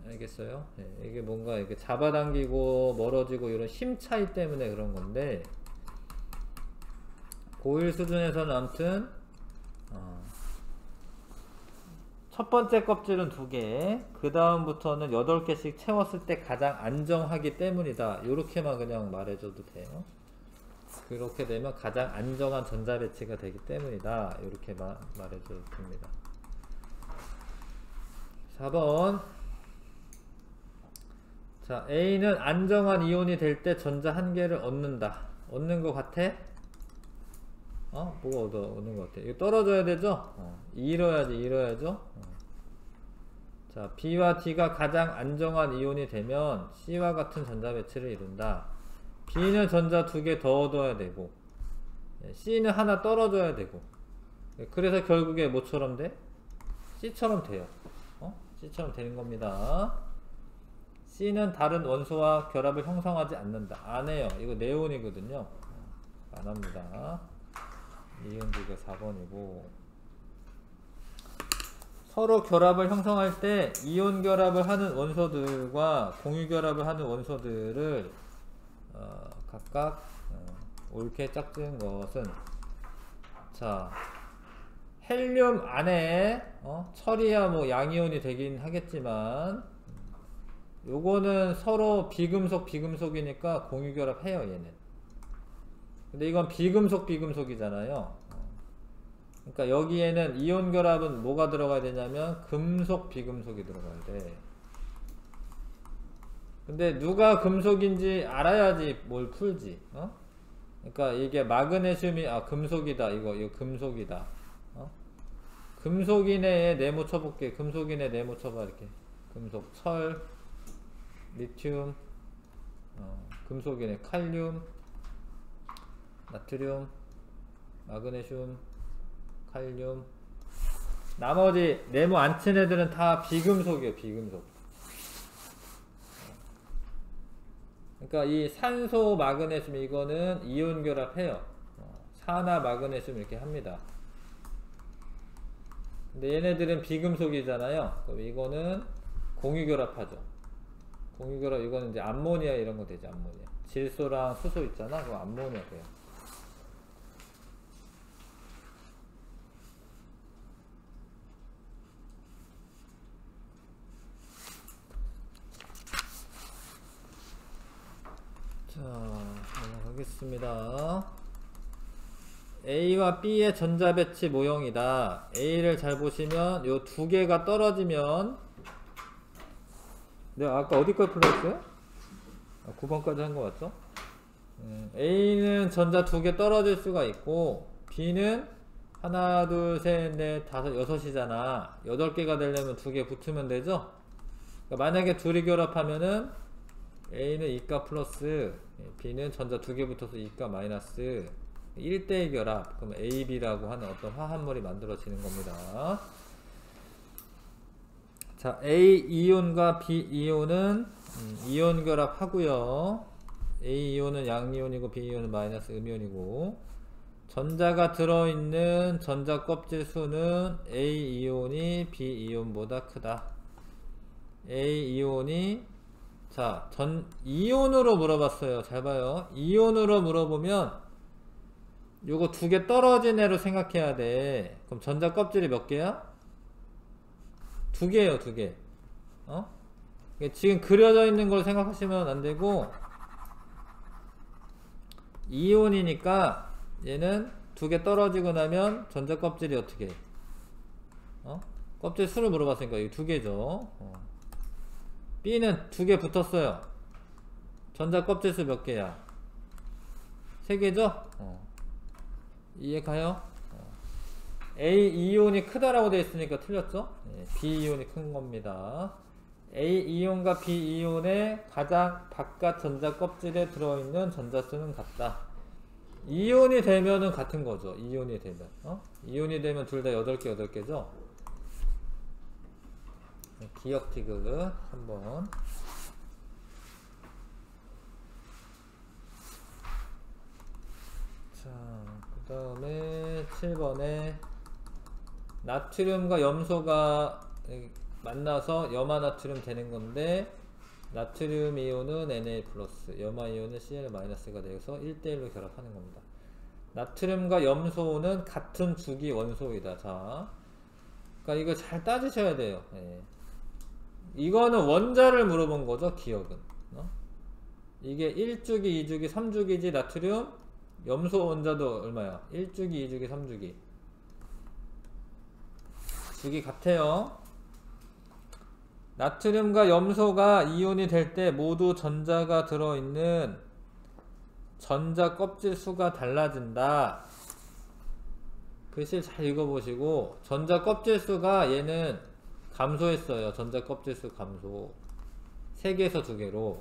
알겠어요? 네, 이게 뭔가 이렇게 잡아당기고 멀어지고 이런 힘 차이 때문에 그런 건데, 고1 수준에서는 아무튼 첫 번째 껍질은 2개, 그 다음부터는 8개씩 채웠을 때 가장 안정하기 때문이다. 요렇게만 그냥 말해줘도 돼요. 그렇게 되면 가장 안정한 전자 배치가 되기 때문이다. 이렇게 말해줘도 됩니다. 4번. 자, A는 안정한 이온이 될 때 전자 1개를 얻는다. 얻는 것 같아? 뭐가 오는 것 같아. 이거 떨어져야 되죠? 잃어야죠. 자, B와 D가 가장 안정한 이온이 되면 C와 같은 전자 배치를 이룬다. B는 전자 2개 더 얻어야 되고, C는 하나 떨어져야 되고. 그래서 결국에 뭐처럼 돼? C처럼 돼요. C처럼 되는 겁니다. C는 다른 원소와 결합을 형성하지 않는다. 안 해요. 이거 네온이거든요. 안 합니다. 니은지가 4번이고. 서로 결합을 형성할 때 이온 결합을 하는 원소들과 공유 결합을 하는 원소들을 각각 옳게 짝지은 것은, 자, 헬륨 안에 철이야 뭐 양이온이 되긴 하겠지만, 요거는 서로 비금속이니까 공유 결합해요, 얘는. 근데 이건 비금속이잖아요. 그러니까 여기에는 이온 결합은 뭐가 들어가야 되냐면 금속, 비금속이 들어가야 돼. 근데 누가 금속인지 알아야지 뭘 풀지. 그러니까 이게 마그네슘이 금속이다. 이거 금속이다. 금속인에 네모 쳐볼게. 금속인에 네모 쳐봐. 이렇게 금속, 철, 리튬, 금속인에 칼륨, 나트륨, 마그네슘, 칼륨. 나머지 네모 안 친 애들은 다 비금속이에요. 비금속. 그러니까 이 산소, 마그네슘 이거는 이온 결합해요. 산화, 마그네슘 이렇게 합니다. 근데 얘네들은 비금속이잖아요. 그럼 이거는 공유 결합하죠. 공유 결합, 이거는 이제 암모니아 이런 거 되죠. 암모니아. 질소랑 수소 있잖아. 그거 암모니아 돼요. 자, 넘어가겠습니다. A와 B의 전자 배치 모형이다. A를 잘 보시면 요 두 개가 떨어지면, 내가 아까 어디까지 풀었어요? 9번까지 한 거 맞죠? A는 전자 두 개 떨어질 수가 있고, B는 하나, 둘, 셋, 넷, 다섯, 여섯이잖아. 8개가 되려면 두 개 붙으면 되죠? 그러니까 만약에 둘이 결합하면은 A는 2가 플러스, B는 전자 두 개 붙어서 2가 마이너스 1대1 결합. 그럼 AB라고 하는 어떤 화합물이 만들어지는 겁니다. 자, A 이온과 B 이온은 이온 결합하고요. A 이온은 양이온이고 B 이온은 마이너스 음이온이고, 전자가 들어있는 전자 껍질 수는 A 이온이 B 이온보다 크다. A 이온이, 자, 이온으로 물어봤어요. 잘 봐요. 이온으로 물어보면 요거 두 개 떨어진 애로 생각해야 돼. 그럼 전자 껍질이 몇 개야? 두 개예요, 두 개. 지금 그려져 있는 걸 생각하시면 안 되고, 이온이니까 얘는 두 개 떨어지고 나면 전자 껍질이 어떻게 해? 껍질 수를 물어봤으니까 이 두 개죠. B는 두 개 붙었어요. 전자 껍질 수 몇 개야? 세 개죠? 이해 가요? A 이온이 크다라고 되어 있으니까 틀렸죠? B 이온이 큰 겁니다. A 이온과 B 이온의 가장 바깥 전자 껍질에 들어있는 전자수는 같다. 이온이 되면은 같은 거죠. 이온이 되면. 이온이 되면 둘 다 8개죠? 기억 티그 한번. 자, 그 다음에 7번에 나트륨과 염소가 만나서 염화나트륨 되는 건데, 나트륨 이온은 Na+, 염화 이온은 Cl-가 되어서 1대1로 결합하는 겁니다. 나트륨과 염소는 같은 주기 원소이다. 자, 그러니까 이거 잘 따지셔야 돼요. 이거는 원자를 물어본 거죠, 기억은. 이게 1주기, 2주기, 3주기지. 나트륨, 염소 원자도 얼마야? 1주기, 2주기, 3주기. 주기 같아요. 나트륨과 염소가 이온이 될 때 모두 전자가 들어있는 전자 껍질 수가 달라진다. 글씨를 잘 읽어보시고 전자 껍질수가 얘는 감소했어요. 전자 껍질수 감소 3개에서 2개로.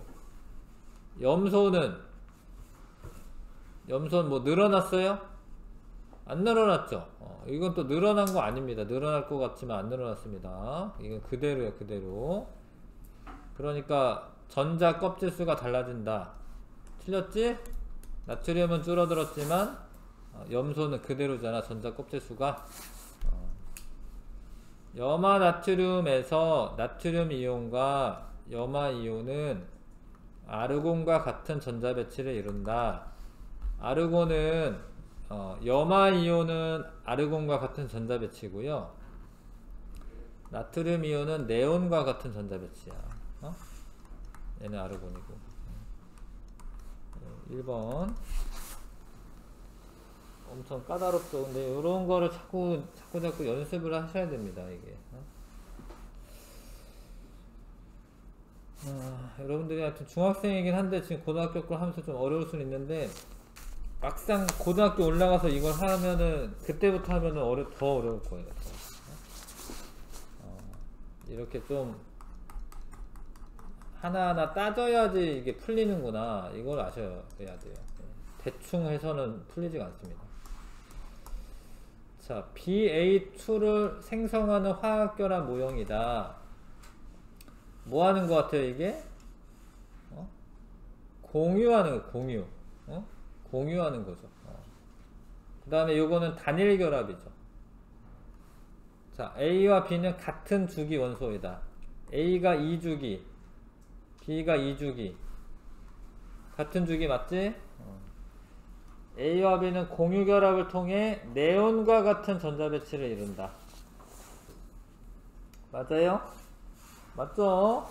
염소는 뭐 늘어났어요? 안 늘어났죠? 이건 또 늘어난 거 아닙니다. 늘어날 것 같지만 안 늘어났습니다. 이건 그대로예요. 그대로. 그러니까 전자 껍질수가 달라진다. 틀렸지? 나트륨은 줄어들었지만 염소는 그대로잖아. 전자 껍질수가. 염화 나트륨에서 나트륨 이온과 염화 이온은 아르곤과 같은 전자 배치를 이룬다. 아르곤은 염화 이온은 아르곤과 같은 전자 배치고요. 나트륨 이온은 네온과 같은 전자 배치야. 얘는 아르곤이고. 1번. 엄청 까다롭죠. 근데 이런 거를 자꾸 연습을 하셔야 됩니다. 이게. 여러분들이 하여튼 중학생이긴 한데 지금 고등학교 걸 하면서 좀 어려울 수는 있는데 막상 고등학교 올라가서 이걸 하면은 그때부터 하면은 더 어려울 거예요. 이렇게 좀 하나하나 따져야지 이게 풀리는구나. 이걸 아셔야 돼요. 대충 해서는 풀리지가 않습니다. 자, BA2를 생성하는 화학결합 모형이다. 뭐 하는 것 같아요, 이게? 공유하는 거, 공유. 공유하는 거죠. 그 다음에 요거는 단일 결합이죠. 자, A와 B는 같은 주기 원소이다. A가 2주기, B가 2주기. 같은 주기 맞지? A와 B는 공유 결합을 통해 네온과 같은 전자 배치를 이룬다. 맞아요? 맞죠?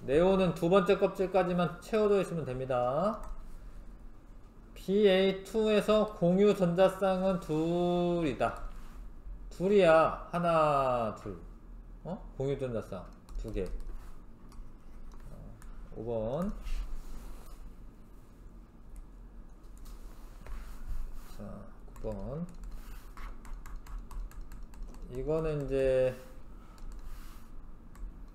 네온은 두 번째 껍질까지만 채워져 있으면 됩니다. BA2에서 공유 전자쌍은 둘이다. 둘이야. 하나, 둘. 공유 전자쌍 두 개. 5번. 자, 9번. 이거는 이제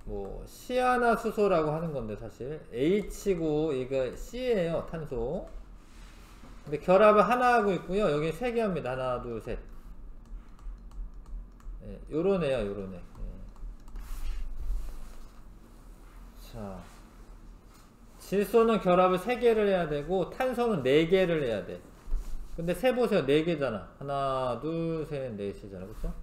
뭐 시아나수소라고 하는 건데 사실 H고 이거 C예요. 탄소. 근데 결합을 하나 하고 있고요. 여기 3개 합니다. 하나, 둘, 셋. 네, 요러네요. 요러네. 네. 자, 질소는 결합을 3개를 해야 되고 탄소는 4개를 해야 돼. 근데 세 보세요. 4개잖아. 하나, 둘, 셋, 넷이잖아. 그쵸?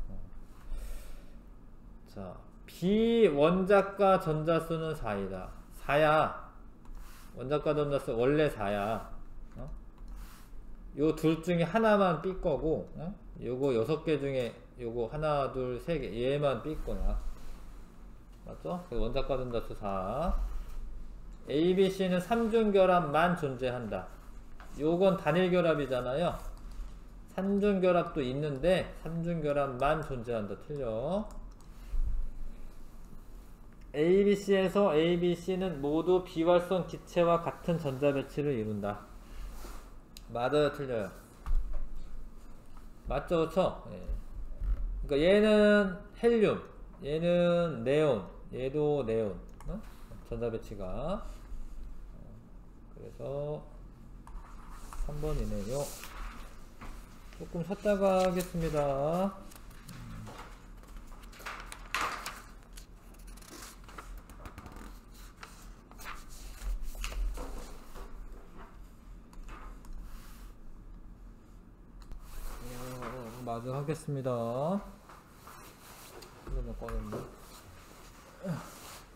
자, 비원자과 전자수는 4이다. 4야. 원자과 전자수 원래 4야. 요 둘 중에 하나만 B 거고, 요거 6개 중에 요거 하나, 둘, 3개. 얘만 B 거야. 맞죠? 원자과 전자수 4. A, B, C는 3중 결합만 존재한다. 요건 단일 결합이잖아요. 3중 결합도 있는데 3중 결합만 존재한다. 틀려. A, B, C에서 A, B, C는 모두 비활성 기체와 같은 전자 배치를 이룬다. 맞아요, 틀려요? 맞죠, 그쵸? 예. 그러니까 얘는 헬륨, 얘는 네온, 얘도 네온. 전자 배치가. 그래서 3번이네요. 조금 쉬었다가 하겠습니다. 마저 하겠습니다. 이거는 꺼냈네.